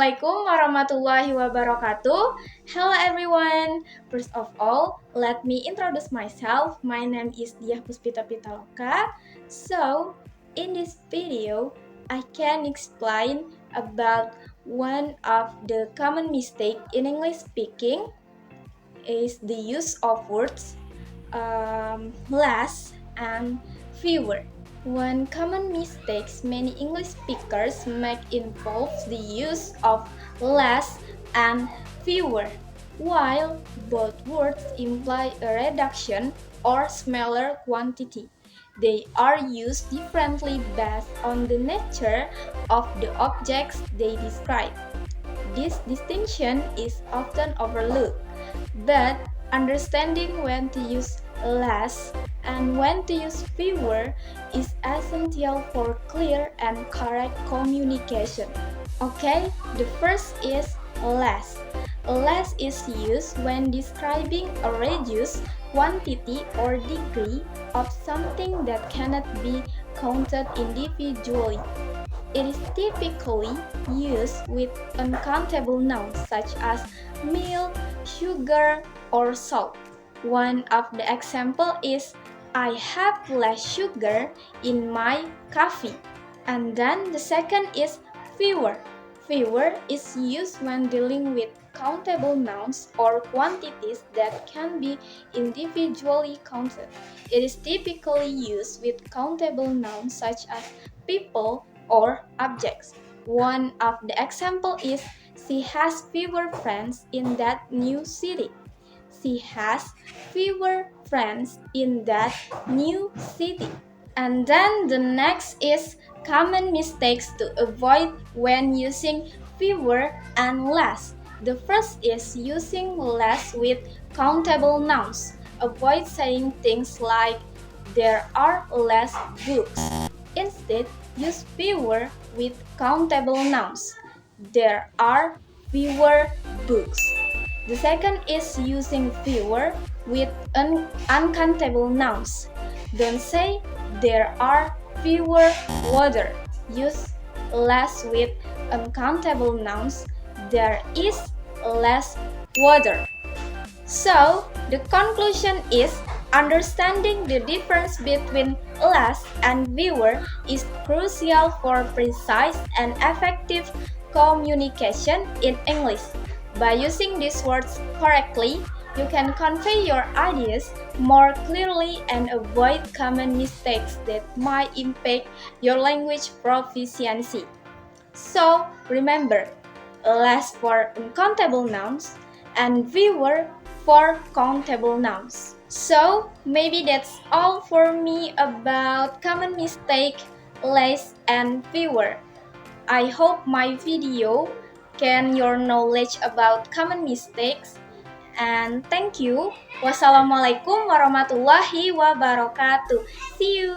Assalamualaikum warahmatullahi wabarakatuh. Hello everyone. First of all, let me introduce myself. My name is Diah Puspita Pitaloka. So, in this video, I can explain about one of the common mistake in English speaking is the use of words less and fewer. One common mistake many English speakers make involves the use of less and fewer. While both words imply a reduction or smaller quantity, they are used differently based on the nature of the objects they describe. This distinction is often overlooked, but understanding when to use less and when to use fewer is essential for clear and correct communication. Okay, the first is less. Less is used when describing a reduced quantity or degree of something that cannot be counted individually. It is typically used with uncountable nouns such as milk, sugar, or salt. One of the examples is I have less sugar in my coffee. And then the second is fewer. Fewer is used when dealing with countable nouns or quantities that can be individually counted. It is typically used with countable nouns such as people or objects. One of the examples is she has fewer friends in that new city. She has fewer friends in that new city. And then the next is common mistakes to avoid when using fewer and less. The first is using less with countable nouns. Avoid saying things like there are less books. Instead, use fewer with countable nouns. There are fewer books. The second is using fewer with uncountable nouns. Don't say there are fewer water. Use less with uncountable nouns. There is less water. So, the conclusion is understanding the difference between less and fewer is crucial for precise and effective communication in English. By using these words correctly, you can convey your ideas more clearly and avoid common mistakes that might impact your language proficiency. So, remember, less for uncountable nouns and fewer for countable nouns. So, maybe that's all for me about common mistake, less and fewer. I hope my video can your knowledge about common mistakes and thank you. Wassalamualaikum warahmatullahi wabarakatuh. See you.